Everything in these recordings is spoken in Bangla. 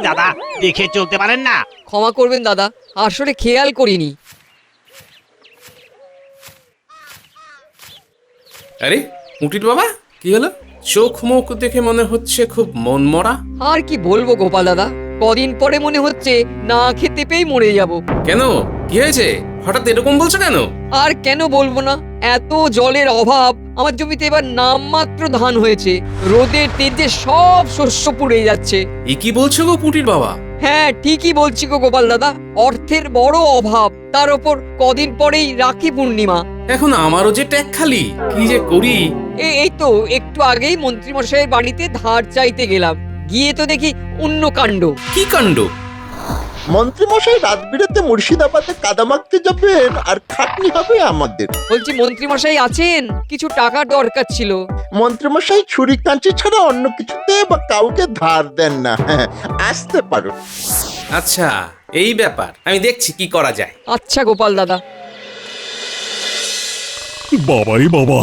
দাদা, দেখে চলতে পারেন না? ক্ষমা করবেন দাদা, আসলে খেয়াল করিনি। আরে উটির বাবা, কি হলো? চোখ মুখ দেখে মনে হচ্ছে খুব মনমরা। আর কি বলবো গোপাল দাদা, কদিন পরে মনে হচ্ছে না খেতে পেয়ে মরে যাব। কেন, কি হয়েছে? হঠাৎ এরকম বলছো কেন? আর কেন বলবো না, এত জলের অভাব, আমার জমিতে এবার নামমাত্র ধান হয়েছে, রোদের তেজে সব শস্য পুড়ে যাচ্ছে। এ কি বলছো গো পুটির বাবা? হ্যাঁ ঠিকই বলছি গো গোপাল দাদা, অর্থের বড় অভাব, তার ওপর কদিন পরেই রাখি পূর্ণিমা। এখন আমারও যে ট্যাগ খালি, কি যে করি। এই তো একটু আগেই মন্ত্রী মশাইয়ের বাড়িতে ধার চাইতে গেলাম, গিয়ে তো দেখি অন্য কাণ্ড। কি কাণ্ড? মন্ত্রীমশাই রাত বিরেতে মুর্শিদাবাদে কাদা মাখতে যাবেন আর খাটনি হবে আমাদের। বলছি মন্ত্রী মশাই আছেন? কিছু টাকার দরকার ছিল। মন্ত্রীমশাই ছুরি কাঁচি ছাড়া অন্য কিছুতে বা কাউকে ধার দেন না। আসতে পারো। আচ্ছা, এই ব্যাপার, আমি দেখছি কি করা যায়। আচ্ছা গোপাল দাদা। বাবারে বাবা,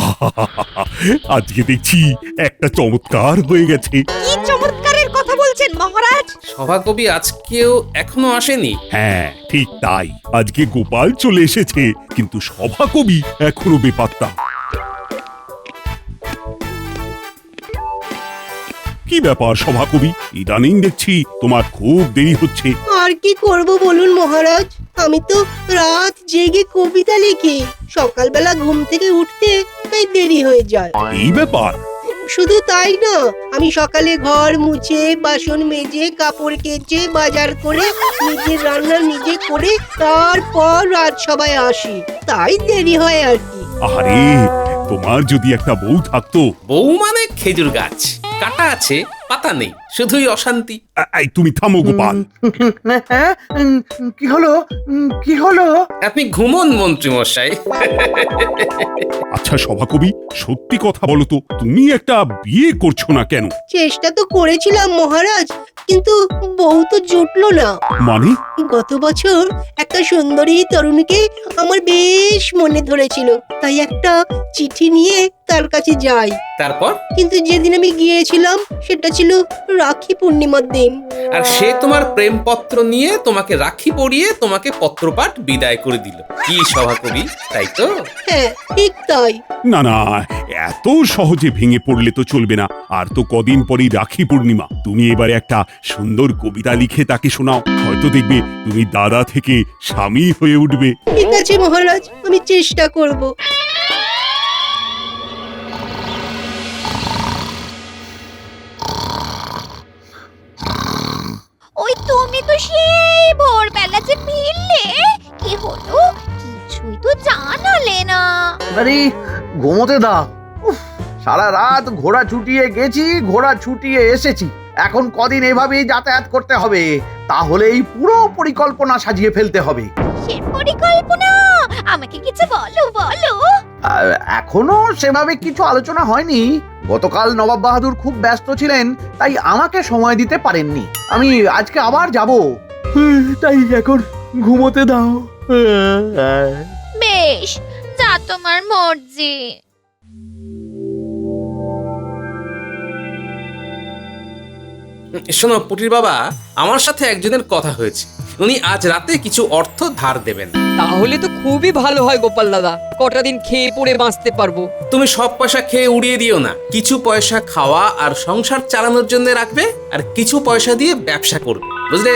আজকে দেখছি একটা চমৎকার হয়ে গেছে। কি চমৎকারের কথা বলছেন মহারাজ? সভাকবি আজকেও এখনো আসেনি? হ্যাঁ ঠিক তাই, আজকে গোপাল চলে এসেছে, কিন্তু সভাকবি এখনো বেপাত্তা। কি ব্যাপার সভাকবি, ইদানিং দেখছি তোমার খুব দেরি হচ্ছে। আর কি করব বলুন মহারাজ, আমি তো রাত জেগে কবিতা লিখি, সকালবেলা ঘুম থেকে উঠতে তাই দেরি হয়ে যায়। এই ব্যাপার? শুধু তাই না, আমি সকালে ঘর মুছে, বাসন মেজে, কাপড় কেচে, বাজার করে, নিজের রান্না নিজে করে তারপর রাজসভায় আসি, তাই দেরি হয় আর কি। আরে তোমার যদি একটা বউ থাকতো। বউ মানে খেজুর গাছ, কাটা আছে পাতা নেই, শুধুই অশান্তি। এই তুমি থামো গোপাল। কি হলো? কি হলো? আপনি ঘুমন মন্ত্রী মশাই। আচ্ছা সভাকবি, সত্যি কথা বলো তো, তুমি একটা বিয়ে করছো না কেন? চেষ্টা তো করেছিলাম মহারাজ, কিন্তু বউ তো জুটলো না। মানে? গত বছর একটা সুন্দরী তরুণীকে আমার বেশ মনে ধরেছিল, তাই একটা চিঠি নিয়ে তার কাছে যাই। তারপর? কিন্তু যেদিন আমি গিয়েছিলাম সেটা ছিল রাখি পূর্ণিমার দিন। আর সে তোমার প্রেমপত্র নিয়ে তোমাকে রাখি পরিয়ে তোমাকে পত্রপাঠ বিদায় করে দিল। কি সভাকবি, তাই তো? হ্যাঁ ঠিক তাই। না না, এত সহজে ভেঙে পড়লে তো চলবে না। আর তো কদিন পরেই রাখি পূর্ণিমা, তুমি এবারে একটা সুন্দর কবিতা লিখে তাকে শোনাও, হয়তো দেখবে তুমি দাদা থেকে স্বামী হয়ে উঠবে। ঠিক আছে মহারাজ, আমি চেষ্টা করব। ওই তুমি তো সেই ভোরবেলা যে ফিরলে, কি হলো? কিছুই তো জানালে না। আরে ঘুমোতে দাও। উফ, সারা রাত ঘোড়া ছুটিয়ে গেছি, ঘোড়া ছুটিয়ে এসেছি, এখন কদিন এভাবেই যাতায়াত করতে হবে, তাহলে এই পুরো পরিকল্পনা সাজিয়ে ফেলতে হবে। সে পরিকল্পনা আমাকে কিছু বলো বলো। আর এখনো সেভাবে কিছু আলোচনা হয়নি। গতকাল নবাব বাহাদুর খুব ব্যস্ত ছিলেন, তাই আমাকে সময় দিতে পারেননি। আমি আজকে আবার যাব, তাই এখন ঘুমোতে দাও। বেশ, যা তোমার মর্জি। শোনো পুটির বাবা, আমার সাথে একজনের কথা হয়েছে, উনি আজ রাতে কিছু অর্থ ধার দেবেন। তাহলে তো খুবই ভালো হয় গোপাল দাদা, কটা দিন খেয়ে পড়ে বাঁচতে পারবো। তুমি সব পয়সা খেয়ে উড়িয়ে দিও না, কিছু পয়সা খাওয়া আর সংসার চালানোর জন্য রাখবে, আর কিছু পয়সা দিয়ে ব্যবসা করবে, বুঝলে?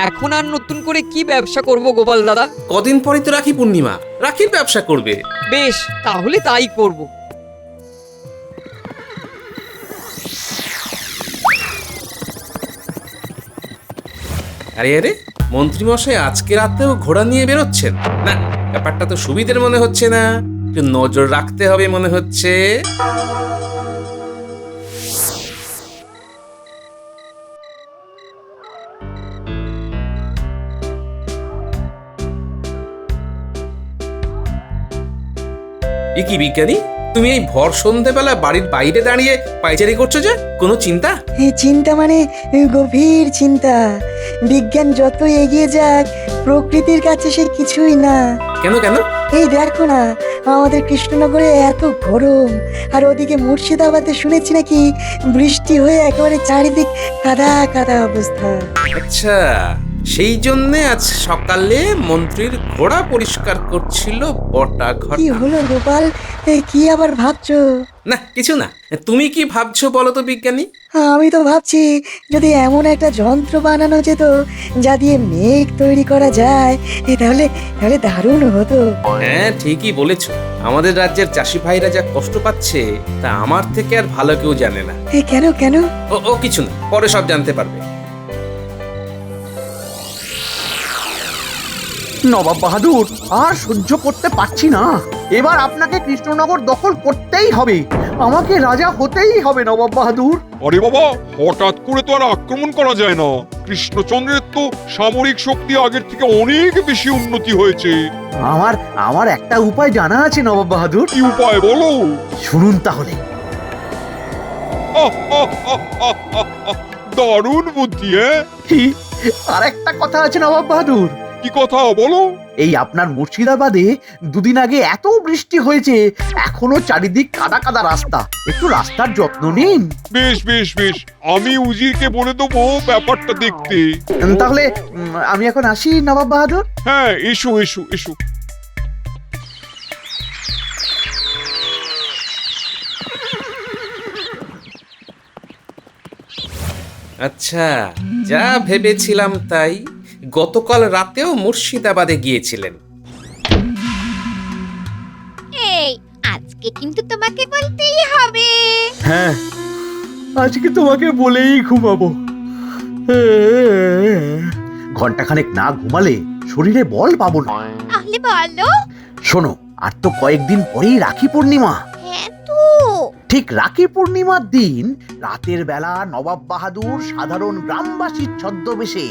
এখন আর নতুন করে কি ব্যবসা করব গোপাল দাদা? কদিন পরে তো রাখি পূর্ণিমা, রাখির ব্যবসা করবে। বেশ, তাহলে তাই করব। আরে আরে, মন্ত্রী মশাই আজকে রাতেও ঘোড়া নিয়ে বেরোচ্ছেন? না, ব্যাপারটা তো সুবিধের মনে হচ্ছে না, একটু নজর রাখতে হবে মনে হচ্ছে। এ কি বিজ্ঞানী, তুমি এই ভর সন্ধেবেলা বাড়ির বাইরে দাঁড়িয়ে পায়চারি করছো যে? কোনো চিন্তা? চিন্তা মানে গভীর চিন্তা। বিজ্ঞান যত এগিয়ে যাক, প্রকৃতির কাছে সে কিছুই না। কেন কেন? এই দেখো না, আমাদের কৃষ্ণনগরে এত গরম, আর ওদিকে মুর্শিদাবাদে শুনেছি নাকি বৃষ্টি হয়ে একেবারে চারিদিক কাদা কাদা অবস্থা। আচ্ছা, সেই জন্যে আজ সকালে মন্ত্রীর ঘোড়া পরিষ্কার করছিল বটা কি ঘটা। হলো গোপাল, কি আবার ভাবছো? না কিছু না, তুমি কি ভাবছো বলো তো বিজ্ঞানী? আমি তো ভাবছি যদি এমন একটা যন্ত্র বানানো যেত যা দিয়ে মেঘ তৈরি করা যায়, তাহলে তাহলে দারুণ হতো। হ্যাঁ ঠিকই বলেছ, আমাদের রাজ্যের চাষি ভাইরা যা কষ্ট পাচ্ছে তা আমার থেকে আর ভালো কেউ জানে না। কেন কেন? ও কিছু না, পরে সব জানতে পারবে। নবাব বাহাদুর, আর সহ্য করতে পারছি না। এবার আপনাকে কৃষ্ণনগর দখল করতেই হবে। আমাকে রাজা হতেই হবে নবাব বাহাদুর। আরে বাবা, হঠাৎ করে তো আর আক্রমণ করা যায় না। কৃষ্ণচন্দ্রের তো সামরিক শক্তি আগের থেকে অনেক বেশি উন্নতি হয়েছে। আমার আমার একটা উপায় জানা আছে নবাব বাহাদুর। কি উপায় বলো? শুনুন তাহলে। দারুণ বুদ্ধি। আর একটা কথা আছে নবাব বাহাদুর। কি কথা বলো? এই আপনার মুর্শিদাবাদে দুদিন আগে এত বৃষ্টি হয়েছে, এখনো চারিদিক কাদা কাদা রাস্তা। একটু রাস্তার যত্ন নিন। বেশ বেশ বেশ, আমি উজিরকে বলে দেবো ব্যাপারটা দেখতে। তাহলে আমি এখন আসি নবাব বাহাদুর। হ্যাঁ, এসো এসো এসো। আচ্ছা, যা ভেবেছিলাম তাই। গতকাল রাতেও মুর্শিদাবাদে গিয়েছিলেন। এই আজকে কিন্তু তোমাকে বলতেই হবে। হ্যাঁ, আজকে তোমাকে বলেই ঘুমাবো। ঘন্টাখানেক না ঘুমালে শরীরে বল পাবো না। তাহলে বলো। শোনো, আর তো কয়েকদিন পরেই রাখি পূর্ণিমা। হ্যাঁ তো। ঠিক রাখি পূর্ণিমার দিন রাতের বেলা নবাব বাহাদুর সাধারণ গ্রামবাসীর ছদ্মবেশে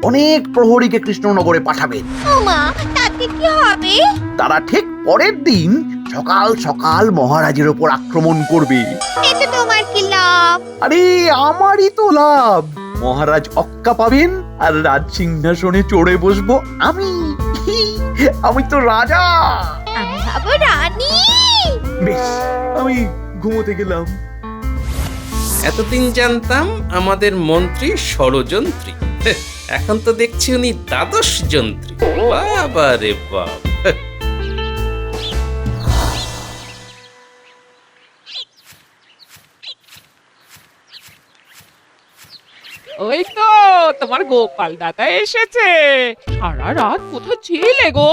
অনেক প্রহরীকে কৃষ্ণনগরে পাঠাবেন। ওমা, তাতে কি হবে? তারা ঠিক পরের দিন সকাল সকাল মহারাজের ওপর আক্রমণ করবে। এতে তোমার কি লাভ? আরে আমারই তো লাভ। মহারাজ অক্কা পাবেন আর রাজ সিংহাসনে চড়ে বসবো আমি। আমি তো রাজা। আমি ভাবো রানী। বেশ, আমি ঘুমোতে গেলাম। এতদিন জানতাম আমাদের মন্ত্রী ষড়যন্ত্রী, এখন তো দেখছি উনি দ্বাদশ যন্ত্রী। বাবা রে বাপ। ওই তো তোমার গোপাল দাদা এসেছে। সারা রাত কোথায় ছিলে গো?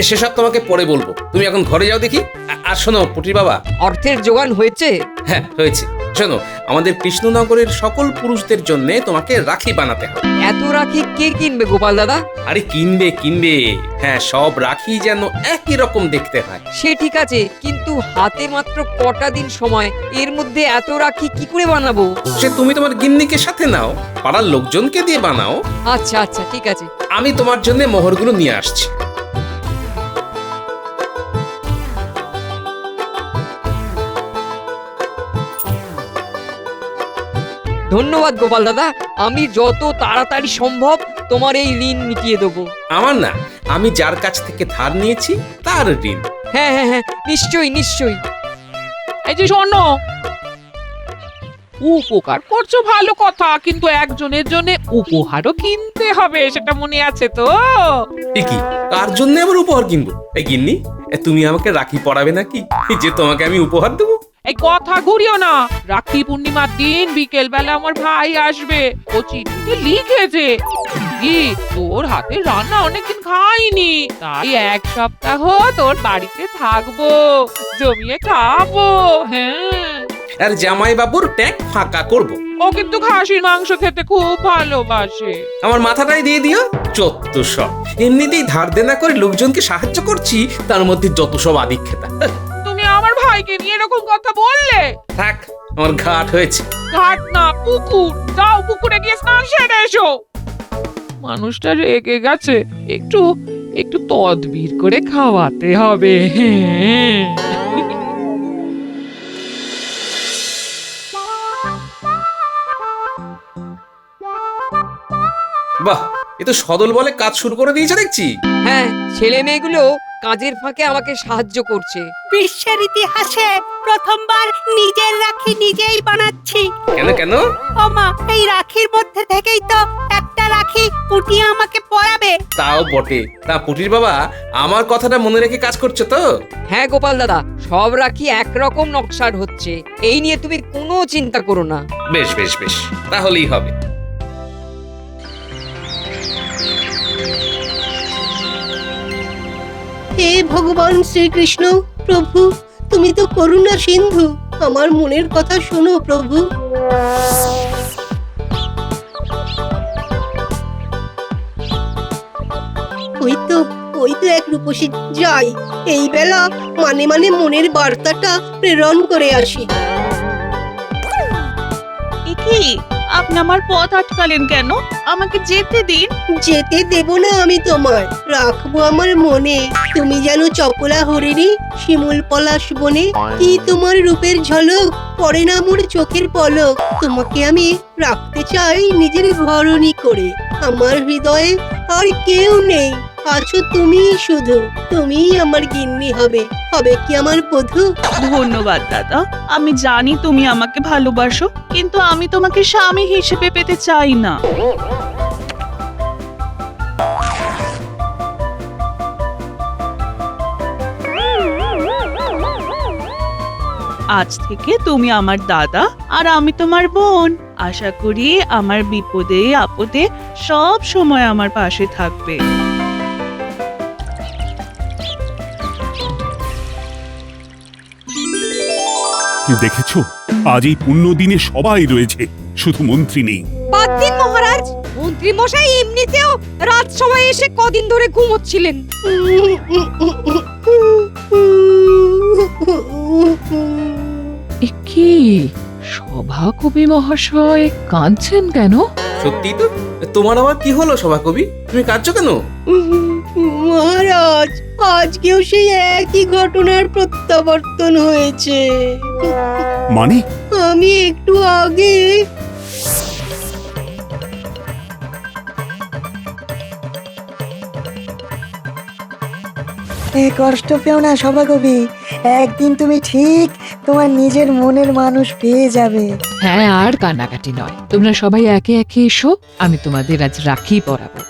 সেসব তোমাকে পরে বলবো, তুমি এখন ঘরে যাও দেখি। আর শোনো পুটির বাবা। অর্থের জোগান হয়েছে? হ্যাঁ হয়েছে। শোনো, আমাদের কৃষ্ণনগরের সকল পুরুষদের জন্য তোমাকে রাখি বানাতে হবে। এত রাখি কে কিনবে গোপাল দাদা? আরে কিনবে কিনবে, হ্যাঁ সব রাখি যেন একই রকম দেখতে হয়। সে ঠিক আছে, কিন্তু হাতে মাত্র কটা দিন সময়, এর মধ্যে এত রাখি কি করে বানাবো? সে তুমি তোমার গিন্নিকে সাথে নাও, পাড়ার লোকজনকে দিয়ে বানাও। আচ্ছা আচ্ছা ঠিক আছে। আমি তোমার জন্য মোহরগুলো নিয়ে আসছি। ধন্যবাদ গোপাল দাদা, আমি যত তাড়াতাড়ি সম্ভব তোমার এই ঋণ মিটিয়ে দেবো। আমার না, আমি যার কাছ থেকে ধার নিয়েছি তার ঋণ। হ্যাঁ হ্যাঁ হ্যাঁ, নিশ্চয়ই নিশ্চয়ই। এই যে শোনো, উপকার করছো ভালো কথা, কিন্তু একজনের জন্য উপহারও কিনতে হবে, সেটা মনে আছে তো? কি কার জন্য আবার উপহার কিনবো? এই গিন্নি, তুমি আমাকে রাখি পরাবে নাকি যে তোমাকে আমি উপহার দেবো? এই কথা ঘুরিও না। রাখি পূর্ণিমার দিন বিকেল বেলা আমার ভাই আসবে। ও চিঠিতে লিখেছে কি তোর হাতে রান্না অনেকদিন খাইনি, তাই এক সপ্তাহ তোর বাড়িতে থাকবো, জমিয়ে খাবো। হ্যাঁ, আর জামাই বাবুর ট্যাঙ্ক ফাঁকা করবো। ও কিন্তু খাসির মাংস খেতে খুব ভালোবাসে। আমার মাথাটাই দিয়ে দিও। যত সব, এমনিতেই ধার দেনা করে লোকজনকে সাহায্য করছি, তার মধ্যে যত সব আদিক্ষেতা। তুমি আমার ভাইকে নিয়ে এরকম কথা বললে? থাক, আমার ঘাট হয়েছে। ঘাট না, পুকুর। যাও পুকুরে গিয়ে স্নান সেরে এসো। মানুষটা রেগে গেছে, একটু একটু তদবির করে খাওয়াতে হবে। হ্যাঁ। বাহ, এ তো সদল বলে কাজ শুরু করে দিয়েছে দেখছি। হ্যাঁ, ছেলে মেয়েগুলো কাজের ফাঁকে আমাকে সাহায্য করছে। বিশ্বের ইতিহাসে প্রথমবার নিজের রাখি নিজেই বানাচ্ছি। কেন কেন? ওমা, এই রাখির মধ্যে থেকেই তো একটা একটা রাখি পুটি আমাকে পরাবে? তাও বটে। তা পুটির বাবা, আমার কথাটা মনে রেখে কাজ করছো তো? হ্যাঁ গোপাল দাদা, সব রাখি একরকম নকশার হচ্ছে, এই নিয়ে তুমি কোনো চিন্তা করো না। বেশ বেশ বেশ, তাহলেই হবে। হে ভগবান শ্রীকৃষ্ণ, প্রভু তুমি তো করুণা সিন্ধু, আমার মনের কথা শোনো প্রভু। ওই তো এক রূপসী, যাই এই বেলা মানে মনের বার্তাটা প্রেরণ করে আসি। কি আপনি আমার পথ আটকালেন কেন? আমাকে যেতে দিন। যেতে দেব না আমি তোমায়, রাখবো আমার মনে। তুমি যেন চপলা হরিণী শিমুল পলাশ বনে, কি তোমার রূপের ঝলক পড়ে না মোর চোখের পলক। তোমাকে আমি রাখতে চাই নিজের ঘরণী করে, আমার হৃদয়ে আর কেউ নেই, আছো তুমি শুধু, তুমিই আমার গিন্নি হবে, হবে কি আমার বধূ? ধন্যবাদ দাদা, আমি জানি তুমি আমাকে ভালোবাসো, কিন্তু আমি তোমাকে স্বামী হিসেবে পেতে চাই না। আজ থেকে তুমি আমার দাদা আর আমি তোমার বোন। আশা করি আমার বিপদে আপদে সব সময় আমার পাশে থাকবে। দেখেছো, আজ এই পুণ্য দিনে সবাই রয়েছে, শুধু মন্ত্রী নেই। বাদ দিন মহারাজ, মন্ত্রী মশাই এমনিতেও রাত সময় এসে কদিন ধরে ঘুমোচ্ছিলেন। কি সভাকবি মহাশয় কাঁদছেন কেন? সত্যি তো, তোমার আবার কি হলো সভাকবি? তুমি কাঁদছো কেন? মহারাজ, আজকেও সেই একই ঘটনার প্রত্যাবর্তন হয়েছে। মানে? আমি একটু আগে কষ্ট পেও না সভাকবি, একদিন তুমি ঠিক তোমার নিজের মনের মানুষ পেয়ে যাবে। হ্যাঁ, আর কান্নাকাটি নয়, তোমরা সবাই একে একে এসো, আমি তোমাদের আজ রাখি পরাবো।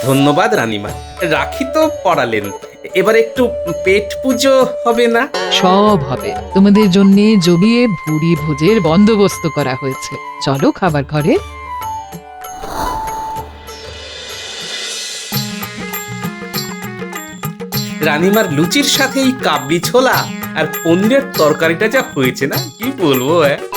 ধন্যবাদ রানীমা, রাখি তো পড়ালেন, এবার একটু পেট পুজো হবে না? সব হবে, তোমাদের জন্য জমিয়ে ভুরি ভোজের বন্দোবস্ত করা হয়েছে। চলো খাবার ঘরে। রানীমার লুচির সাথে এই কাবলি ছোলা আর পনিরের তরকারিটা যা হয়েছে না, কি বলবো।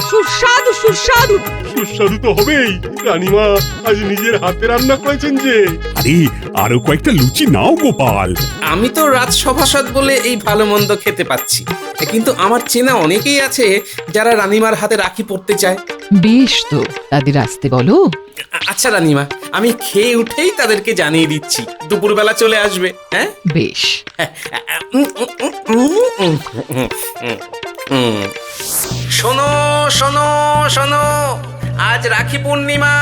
সুস্বাদু সুস্বাদু। সুস্বাদু তো হবেই, রানীমা আজ নিজের হাতে রান্না করেছেন যে। আরে আরো কয়েকটা লুচি নাও গোপাল। আমি তো রাজসভাসদ বলে এই ভালো মন্দ খেতে পাচ্ছি, কিন্তু আমার চেনা অনেকেই আছে যারা রানীমার হাতে রাখি পড়তে চায়। বেশ, তো তাদের আসতে বলো। আচ্ছা রানীমা, আমি খেয়ে উঠেই তাদেরকে জানিয়ে দিচ্ছি, দুপুরবেলা চলে আসবে। হ্যাঁ বেশ। শোনো শোনো শোনো, আজ রাখি পূর্ণিমা,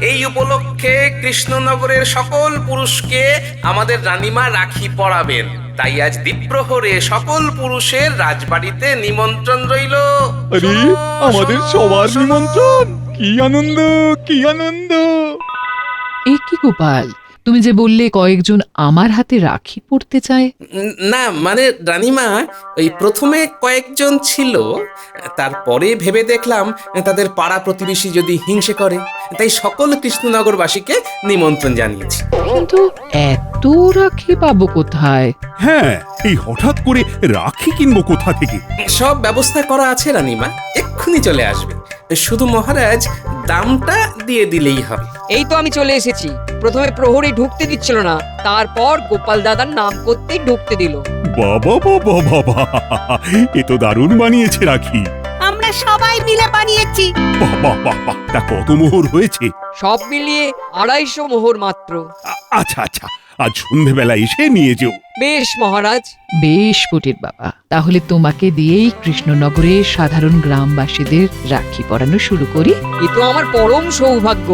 এই উপলক্ষে কৃষ্ণনগরের সকল পুরুষকে আমাদের রানীমা রাখি পরাবেন। তাই আজ দ্বীপ্রহরে সকল পুরুষের রাজবাড়িতে নিমন্ত্রণ রইল। আরে আমাদের সবার নিমন্ত্রণ, কি আনন্দ কি আনন্দ। এ কি গোপাল, তুমি যে বললে কয়েকজন আমার হাতে রাখি পড়তে চায়? না মানে রানীমা, ওই প্রথমে কয়েকজন ছিল, তারপরে ভেবে দেখলাম তাদের পাড়া প্রতিবেশী যদি হিংসে করে, তাই সকল কৃষ্ণনগরবাসীকে নিমন্ত্রণ জানিয়েছি। কিন্তু এত রাখি পাবো কোথায়? হ্যাঁ, এই হঠাৎ করে রাখি কিনবো কোথা থেকে? সব ব্যবস্থা করা আছে রানীমা, এক্ষুনি চলে আসবে, শুধু মহারাজ দামটা দিয়ে দিলেই হবে। এই তো আমি চলে এসেছি। প্রথমে প্রহরী ঢুকতে দিচ্ছিল না, তারপর গোপাল দাদার নাম করতেই ঢুকতে দিল। বাবা বাবা বাবা, এ তো দারুণ বানিয়েছে রাখি। আমরা সবাই মিলে বানিয়েছি। বাবা বাবা, তা কত মোহর হয়েছে? সব মিলিয়ে 250 মোহর মাত্র। আচ্ছা আচ্ছা, আজ সন্ধেবেলা এসে নিয়ে যেও। বেশ মহারাজ। বেশ পুটির বাবা, তাহলে তোমাকে দিয়েই কৃষ্ণনগরের সাধারণ গ্রামবাসীদের রাখি পরানো শুরু করি। এ তো আমার পরম সৌভাগ্য।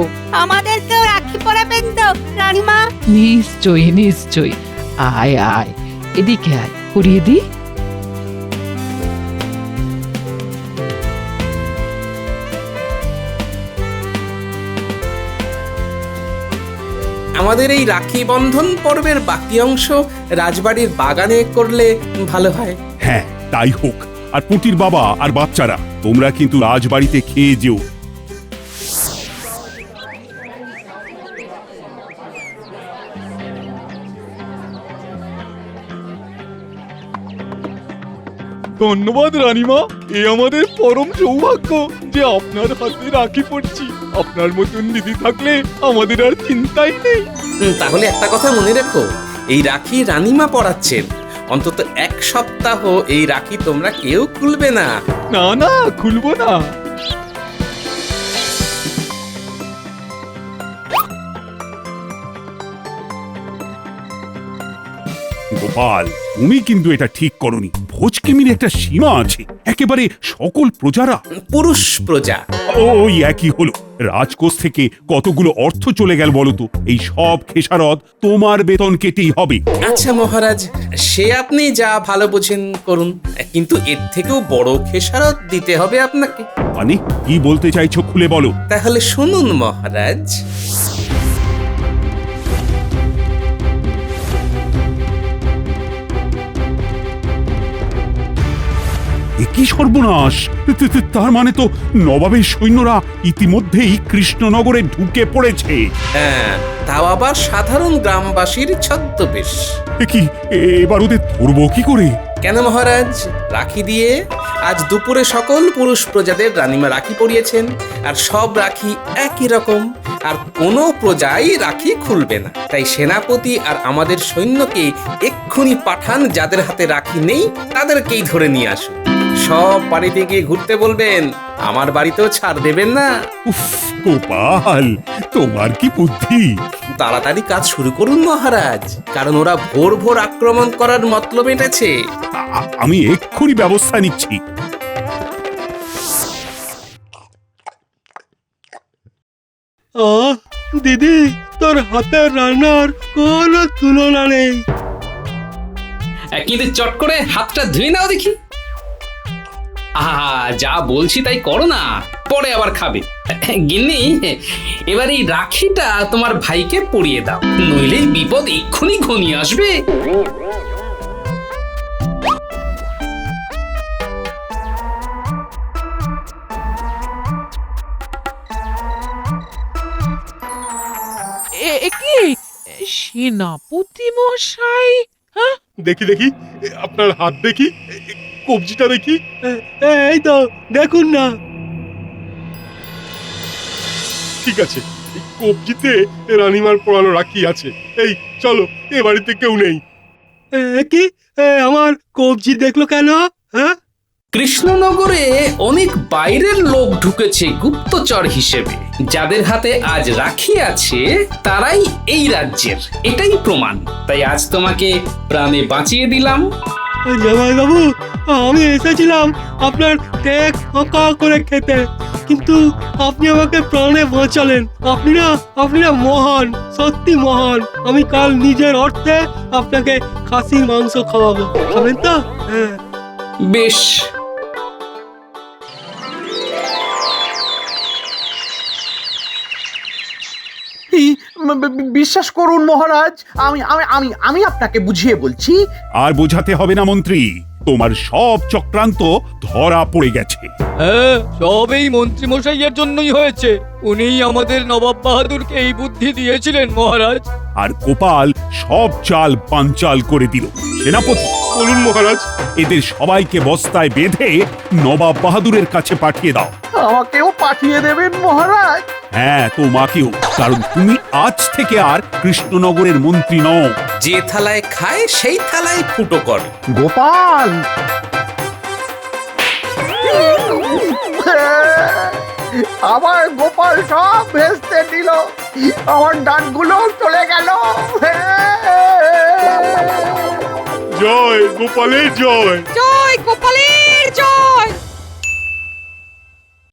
আমাদেরকেও রাখি পরাবেন তো রানীমা? নিশ্চয়ই নিশ্চয়ই, আয় আয়, এদিকে আয়, পরিয়ে দি। আমাদের এই রাখি বন্ধন পর্বের বাকি অংশ রাজবাড়ির বাগানে করলে ভালো হয়। হ্যাঁ তাই হোক। আর পুঁটির বাবা আর বাচ্চারা তোমরা কিন্তু রাজবাড়িতে খেয়ে যেও। ধন্যবাদ রানীমা, এ আমাদের পরম সৌভাগ্য যে আপনার হাতে রাখি পড়ছি। আপনার মতন দিদি থাকলে আমাদের আর চিন্তাই নেই। তাহলে একটা কথা মনে রেখো, এই রাখি রানীমা পড়াচ্ছেন। অন্তত 1 সপ্তাহ এই রাখি তোমরা কেউ খুলবে না। না না, খুলবো না। গোপাল, তুমি কিন্তু এটা ঠিক করনি। ভোজকিমির একটা সীমা আছে। একেবারে সকল প্রজারা পুরুষ প্রজা। ওই একই হলো। রাজকোষ থেকে কতগুলো অর্থ চলে গেল বলো তো? এই সব খেসারত তোমার বেতন কেটেই হবে। আচ্ছা মহারাজ, সে আপনি যা ভালো বোঝেন করুন, কিন্তু এর থেকেও বড় খেসারত দিতে হবে আপনাকে। মানে কি বলতে চাইছো খুলে বলো। তাহলে শুনুন মহারাজ। কি সর্বনাশ! তার মানে তো নবাবের সৈন্যরা ইতিমধ্যেই কৃষ্ণনগরে ঢুকে পড়েছে। হ্যাঁ, তাও আবার সাধারণ গ্রামবাসীর ছদ্মবেশ। কি এবার ওদের ধরবো কি করে? কেন মহারাজ, রাখি দিয়ে আজ দুপুরে সকল পুরুষ প্রজাদের রানীমা রাখি পরিয়েছেন, আর সব রাখি একই রকম, আর কোনো প্রজাই রাখি খুলবে না। তাই সেনাপতি আর আমাদের সৈন্যকে এক্ষুনি পাঠান, যাদের হাতে রাখি নেই তাদেরকেই ধরে নিয়ে আসুন। সব বাড়িতে গিয়ে ঘুরতে বলবেন, আমার বাড়িতেও ছাড় দেবেন না। উফ গোপাল, তোমার কি বুদ্ধি! তাড়াতাড়ি কাজ শুরু করুন মহারাজ, কারণ ওরা ভোর ভোর আক্রমণ করার মতলব এঁটেছে। আমি এক্ষুনি ব্যবস্থা নিচ্ছি। দিদি, তোর হাতের রান্নার কোনো তুলনা নেই। কিন্তু চট করে হাতটা ধুয়ে নাও দেখি। যা বলছি তাই করো না, পরে আবার খাবে। গিন্নি, এবার এই রাখিটা তোমার ভাইকে পরিয়ে দাও, নইলে বিপদ এক্ষুনি ঘনিয়ে আসবে। কি সেনাপতি মশাই? হ্যাঁ, দেখি দেখি আপনার হাত দেখি, কবজিটা দেখি। এই তো দেখুন না। ঠিক আছে, এই কবজিতে রানীমার পরানো রাখি আছে। এই চলো, এ বাড়িতে কেউ নেই। কি আমার কবজি দেখলো কেন? হ্যাঁ, কৃষ্ণনগরে অনেক বাইরের লোক ঢুকেছে গুপ্তচর হিসেবে। যাদের হাতে আজ রাখি আছে তারাই এই রাজ্যের, এটাই প্রমাণ। তাই আজ তোমাকে প্রাণে বাঁচিয়ে দিলাম। জামাই বাবু, আমি এসেছিলাম আপনার ট্যাগ ফাঁকা করে খেতে, কিন্তু আপনি আমাকে প্রাণে বাঁচালেন। আপনি না মহান, সত্যি মহান। আমি কাল নিজের অর্থে আপনাকে খাসির মাংস খাওয়াবো, খাবেন তো? হ্যাঁ বেশ। বিশ্বাস করুন মহারাজ, আমি আমি আমি আমি আপনাকে বুঝিয়ে বলছি। আর বোঝাতে হবে না মন্ত্রী, তোমার সব চক্রান্ত ধরা পড়ে গেছে। হ্যাঁ, সব এই মন্ত্রী মশাইয়ের জন্যই হয়েছে। উনিই আমাদের নবাব বাহাদুরকে এই বুদ্ধি দিয়েছিলেন মহারাজ। আর গোপাল সব চাল পাঞ্চাল করে দিল। সেনাপতি, বলুন মহারাজ। এদের সবাইকে বস্তায় বেঁধে নবাব বাহাদুরের কাছে পাঠিয়ে দাও। আমাকেও পাঠিয়ে দেবেন মহারাজ? হ্যাঁ, তোমাকেও, কারণ তুমি আজ থেকে আর কৃষ্ণনগরের মন্ত্রী নও। যে থালায় খায় সেই থালায় ফুটো করে। গোপাল, আমার গোপাল সব ভেস্তে দিল, আমার ডানগুলো চলে গেল। জয় গোপালের জয়। জয় গোপালের জয়।